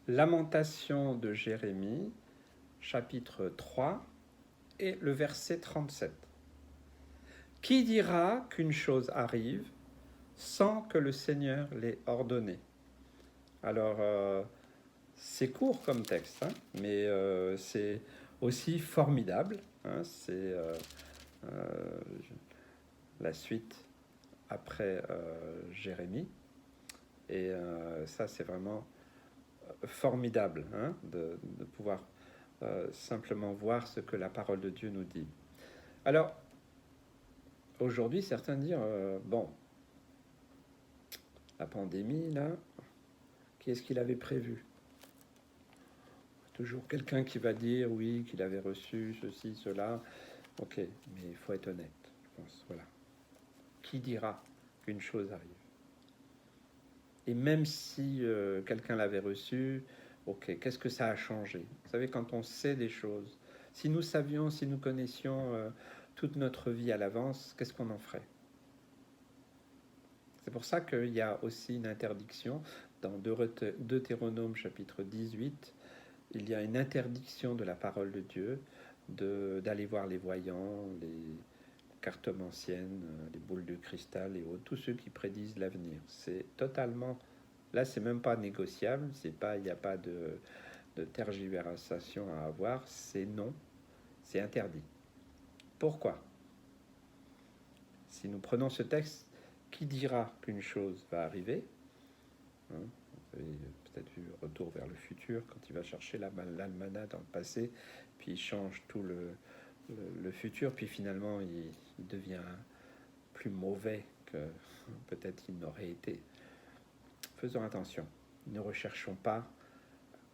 Lamentation de Jérémie, chapitre 3 et le verset 37. Qui dira qu'une chose arrive sans que le Seigneur l'ait ordonné? Alors, c'est court comme texte, hein, mais c'est aussi formidable. Hein, c'est la suite après Jérémie. Et ça, c'est vraiment formidable, hein, de pouvoir simplement voir ce que la parole de Dieu nous dit. Alors, aujourd'hui, certains disent, bon, la pandémie, là, qui est-ce qu'il avait prévu? Toujours quelqu'un qui va dire, oui, qu'il avait reçu ceci, cela. Ok, mais il faut être honnête, je pense, voilà. Qui dira qu'une chose arrive? Et même si quelqu'un l'avait reçu, ok, qu'est-ce que ça a changé? Vous savez, quand on sait des choses, si nous savions, si nous connaissions toute notre vie à l'avance, qu'est-ce qu'on en ferait? C'est pour ça qu'il y a aussi une interdiction dans Deutéronome chapitre 18. Il y a une interdiction de la parole de Dieu d'aller voir les voyants, les cartomanciennes, les boules de cristal et autres, tous ceux qui prédisent l'avenir. C'est totalement... Là, c'est même pas négociable, il n'y a pas de tergiversation à avoir, c'est non, c'est interdit. Pourquoi? Si nous prenons ce texte, qui dira qu'une chose va arriver? Hein, vous avez peut-être vu Retour vers le futur, quand il va chercher l'almanach dans le passé, puis il change tout le futur, puis finalement il devient plus mauvais que peut-être il n'aurait été. Faisons attention, ne recherchons pas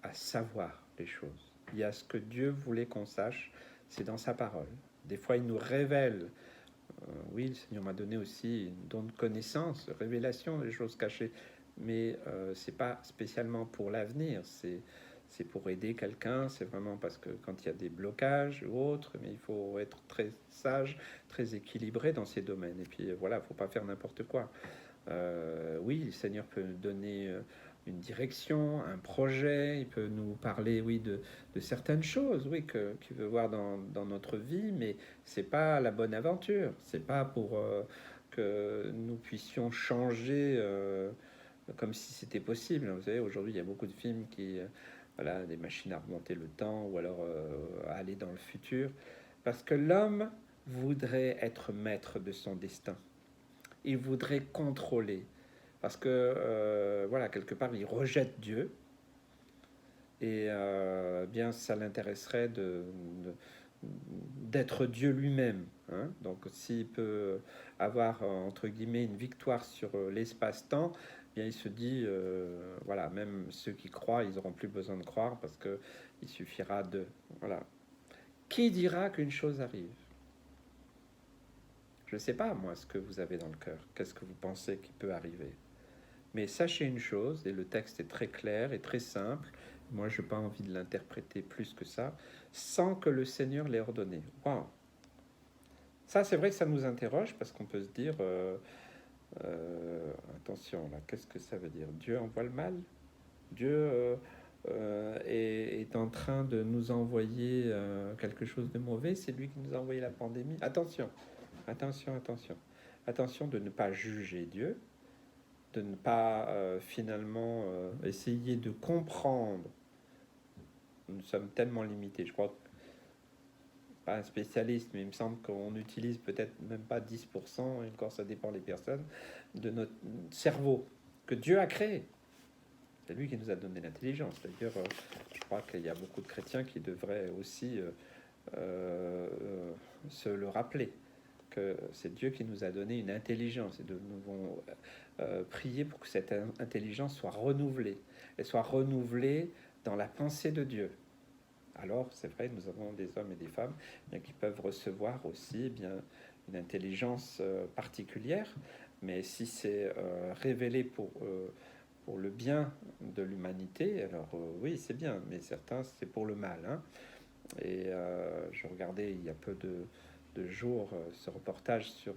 à savoir les choses. Il y a ce que Dieu voulait qu'on sache, c'est dans sa parole. Des fois, il nous révèle. Oui, le Seigneur m'a donné aussi une don de connaissance, de révélation des choses cachées, mais c'est pas spécialement pour l'avenir, c'est pour aider quelqu'un, c'est vraiment parce que quand il y a des blocages ou autres, mais il faut être très sage, très équilibré dans ces domaines. Et puis voilà, il ne faut pas faire n'importe quoi. Oui, le Seigneur peut donner une direction, un projet, il peut nous parler, oui, de certaines choses, oui, qu'il veut voir dans notre vie, mais c'est pas la bonne aventure. C'est pas pour que nous puissions changer comme si c'était possible. Vous savez, aujourd'hui, il y a beaucoup de films qui, voilà, des machines à remonter le temps ou alors à aller dans le futur, parce que l'homme voudrait être maître de son destin. Il voudrait contrôler. Parce que, voilà, quelque part, il rejette Dieu. Et bien, ça l'intéresserait d'être Dieu lui-même. Hein. Donc, s'il peut avoir, entre guillemets, une victoire sur l'espace-temps, bien, il se dit, voilà, même ceux qui croient, ils n'auront plus besoin de croire parce qu'il suffira de... Voilà. Qui dira qu'une chose arrive? Je ne sais pas, moi, ce que vous avez dans le cœur. Qu'est-ce que vous pensez qui peut arriver? Mais sachez une chose, et le texte est très clair et très simple, moi je n'ai pas envie de l'interpréter plus que ça, sans que le Seigneur l'ait ordonné. Waouh! Ça, c'est vrai que ça nous interroge parce qu'on peut se dire, attention là, qu'est-ce que ça veut dire? Dieu envoie le mal? Dieu est en train de nous envoyer quelque chose de mauvais? C'est lui qui nous a envoyé la pandémie? Attention, attention, attention. Attention de ne pas juger Dieu, de ne pas finalement essayer de comprendre. Nous sommes tellement limités. Je crois que, pas un spécialiste, mais il me semble qu'on utilise peut-être même pas 10%, et encore ça dépend des personnes, de notre cerveau que Dieu a créé. C'est lui qui nous a donné l'intelligence. D'ailleurs, je crois qu'il y a beaucoup de chrétiens qui devraient aussi se le rappeler, que c'est Dieu qui nous a donné une intelligence, et nous devons prier pour que cette intelligence soit renouvelée. Elle soit renouvelée dans la pensée de Dieu. Alors, c'est vrai, nous avons des hommes et des femmes bien, qui peuvent recevoir aussi bien, une intelligence particulière, mais si c'est révélé pour le bien de l'humanité, alors oui, c'est bien, mais certains, c'est pour le mal. Hein. Et je regardais il y a peu de jours ce reportage sur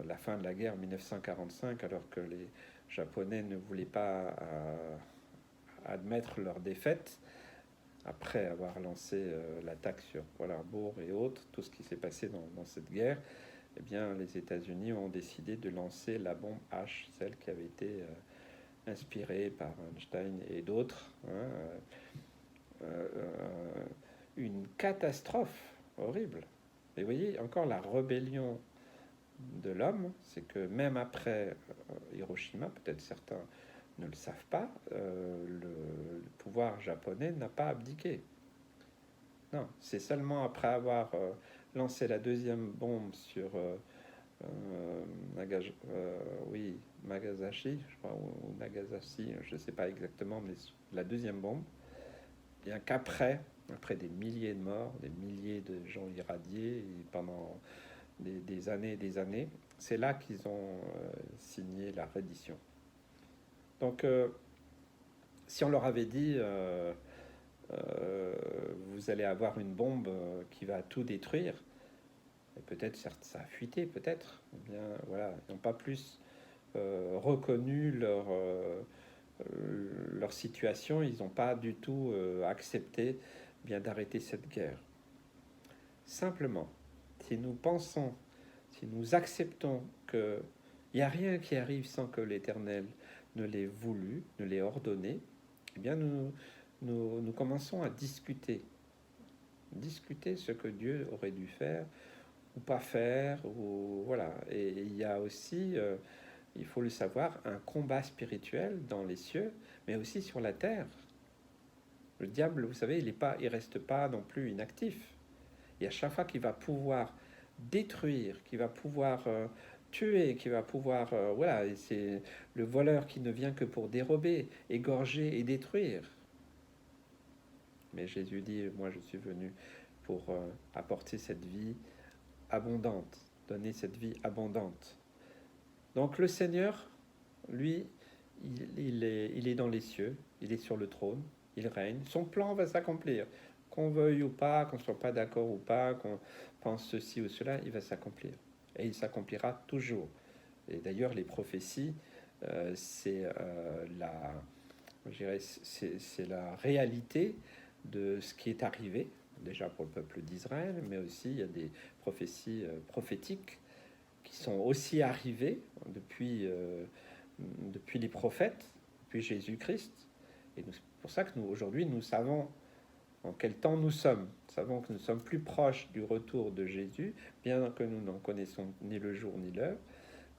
la fin de la guerre 1945, alors que les Japonais ne voulaient pas reconnaître leur défaite, après avoir lancé l'attaque sur Pearl Harbor et autres, tout ce qui s'est passé dans cette guerre, eh bien, les États-Unis ont décidé de lancer la bombe H, celle qui avait été inspirée par Einstein et d'autres. Une catastrophe horrible. Et vous voyez, encore la rébellion de l'homme, c'est que même après Hiroshima, peut-être certains ne le savent pas, le pouvoir japonais n'a pas abdiqué. Non, c'est seulement après avoir lancé la deuxième bombe sur Nagasaki, je crois, ou Nagasaki, je ne sais pas exactement, mais la deuxième bombe, bien qu'après, après des milliers de morts, des milliers de gens irradiés, et pendant des années et des années, c'est là qu'ils ont signé la reddition. Donc, si on leur avait dit vous allez avoir une bombe qui va tout détruire, et peut-être ça a fuité, peut-être. Eh bien, voilà, ils n'ont pas plus reconnu leur situation, ils n'ont pas du tout accepté bien d'arrêter cette guerre. Simplement, si nous pensons, si nous acceptons qu'il n'y a rien qui arrive sans que l'Éternel ne l'ait voulu, ne l'ait ordonné, eh bien nous commençons à discuter ce que Dieu aurait dû faire ou pas faire, ou voilà. Et il y a aussi, il faut le savoir, un combat spirituel dans les cieux, mais aussi sur la terre. Le diable, vous savez, il reste pas non plus inactif. Et à chaque fois qu'il va pouvoir détruire, qu'il va pouvoir tuer, qu'il va pouvoir, voilà, et c'est le voleur qui ne vient que pour dérober, égorger et détruire. Mais Jésus dit, moi je suis venu pour apporter cette vie abondante, donner cette vie abondante. Donc le Seigneur, lui, il est dans les cieux, il est sur le trône, il règne, son plan va s'accomplir. Qu'on veuille ou pas, qu'on ne soit pas d'accord ou pas, qu'on pense ceci ou cela, il va s'accomplir. Et il s'accomplira toujours. Et d'ailleurs, les prophéties, c'est la réalité de ce qui est arrivé, déjà pour le peuple d'Israël, mais aussi il y a des prophéties prophétiques qui sont aussi arrivées depuis les prophètes, depuis Jésus-Christ. Et c'est pour ça que aujourd'hui, nous savons en quel temps nous sommes. Nous savons que nous sommes plus proches du retour de Jésus, bien que nous n'en connaissons ni le jour ni l'heure.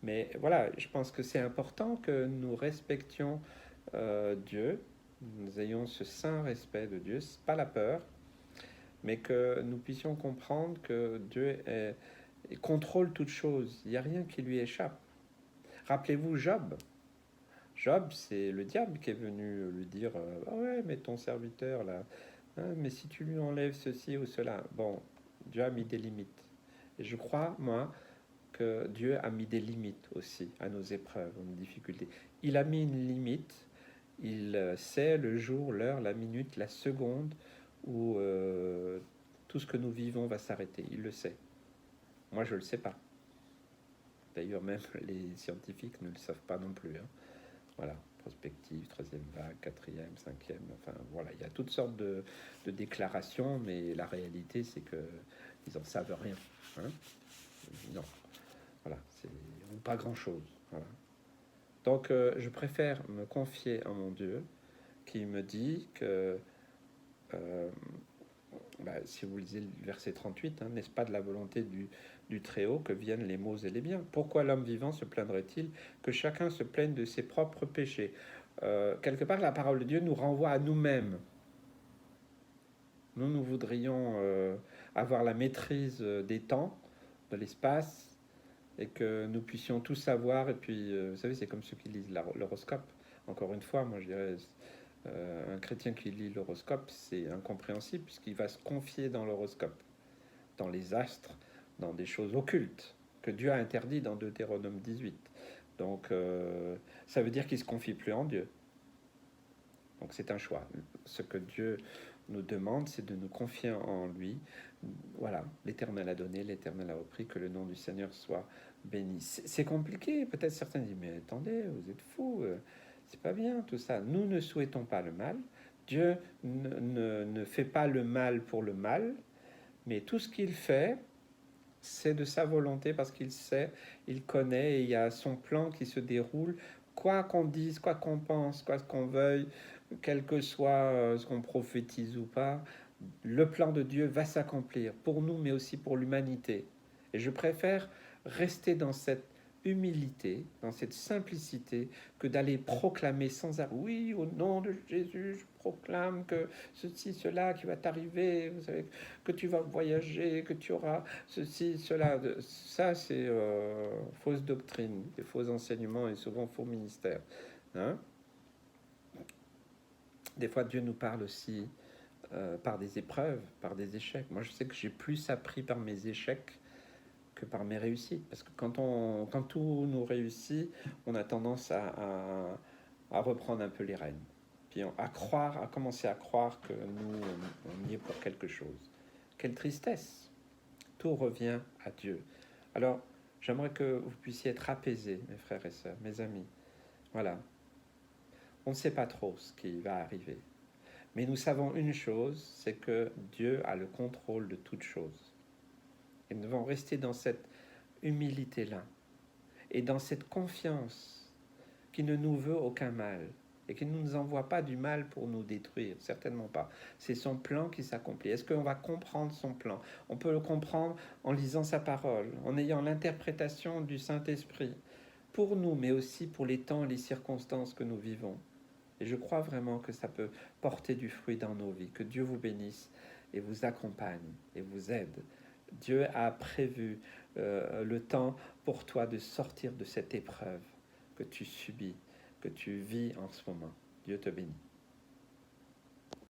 Mais voilà, je pense que c'est important que nous respections Dieu, nous ayons ce saint respect de Dieu, pas la peur, mais que nous puissions comprendre que Dieu contrôle toute chose. Il n'y a rien qui lui échappe. Rappelez-vous Job. Job, c'est le diable qui est venu lui dire ah ouais, mais ton serviteur là, hein, mais si tu lui enlèves ceci ou cela. Bon, Dieu a mis des limites. Et je crois, moi, que Dieu a mis des limites aussi à nos épreuves, à nos difficultés. Il a mis une limite. Il sait le jour, l'heure, la minute, la seconde où tout ce que nous vivons va s'arrêter. Il le sait. Moi, je ne le sais pas. D'ailleurs, même les scientifiques ne le savent pas non plus. Hein. Voilà, prospective, troisième vague, quatrième, cinquième, enfin voilà, il y a toutes sortes de déclarations, mais la réalité, c'est qu'ils n'en savent rien. Hein. Non, voilà, c'est ou pas grand-chose. Voilà. Donc, je préfère me confier à mon Dieu qui me dit que si vous lisez le verset 38, hein, n'est-ce pas de la volonté du Très-Haut que viennent les maux et les biens? Pourquoi l'homme vivant se plaindrait-il que chacun se plaigne de ses propres péchés? Quelque part, la parole de Dieu nous renvoie à nous-mêmes. Nous voudrions avoir la maîtrise des temps, de l'espace, et que nous puissions tout savoir. Et puis, vous savez, c'est comme ceux qui lisent l'horoscope. Encore une fois, moi, je dirais... un chrétien qui lit l'horoscope, c'est incompréhensible puisqu'il va se confier dans l'horoscope, dans les astres, dans des choses occultes que Dieu a interdit dans Deutéronome 18. Donc, ça veut dire qu'il ne se confie plus en Dieu. Donc, c'est un choix. Ce que Dieu nous demande, c'est de nous confier en lui. Voilà, l'Éternel a donné, l'Éternel a repris, que le nom du Seigneur soit béni. C'est compliqué, peut-être certains disent, mais attendez, vous êtes fous. C'est pas bien tout ça. Nous ne souhaitons pas le mal. Dieu ne fait pas le mal pour le mal, mais tout ce qu'il fait, c'est de sa volonté parce qu'il sait, il connaît et il y a son plan qui se déroule. Quoi qu'on dise, quoi qu'on pense, quoi qu'on veuille, quel que soit ce qu'on prophétise ou pas, le plan de Dieu va s'accomplir pour nous, mais aussi pour l'humanité. Et je préfère rester dans cette humilité, dans cette simplicité, que d'aller proclamer sans arrêt, oui, au nom de Jésus, je proclame que ceci, cela qui va t'arriver, vous savez, que tu vas voyager, que tu auras ceci, cela. Ça, c'est fausse doctrine, des faux enseignements et souvent faux ministères. Hein. Des fois, Dieu nous parle aussi par des épreuves, par des échecs. Moi, je sais que j'ai plus appris par mes échecs que par mes réussites. Parce que quand tout nous réussit, on a tendance à reprendre un peu les rênes. Puis à commencer à croire que nous, on y est pour quelque chose. Quelle tristesse! Tout revient à Dieu. Alors, j'aimerais que vous puissiez être apaisés, mes frères et sœurs, mes amis. Voilà. On ne sait pas trop ce qui va arriver. Mais nous savons une chose, c'est que Dieu a le contrôle de toutes choses. Et nous devons rester dans cette humilité-là et dans cette confiance qui ne nous veut aucun mal et qui ne nous envoie pas du mal pour nous détruire, certainement pas. C'est son plan qui s'accomplit. Est-ce qu'on va comprendre son plan? On peut le comprendre en lisant sa parole, en ayant l'interprétation du Saint-Esprit, pour nous, mais aussi pour les temps et les circonstances que nous vivons. Et je crois vraiment que ça peut porter du fruit dans nos vies. Que Dieu vous bénisse et vous accompagne et vous aide. Dieu a prévu le temps pour toi de sortir de cette épreuve que tu subis, que tu vis en ce moment. Dieu te bénit.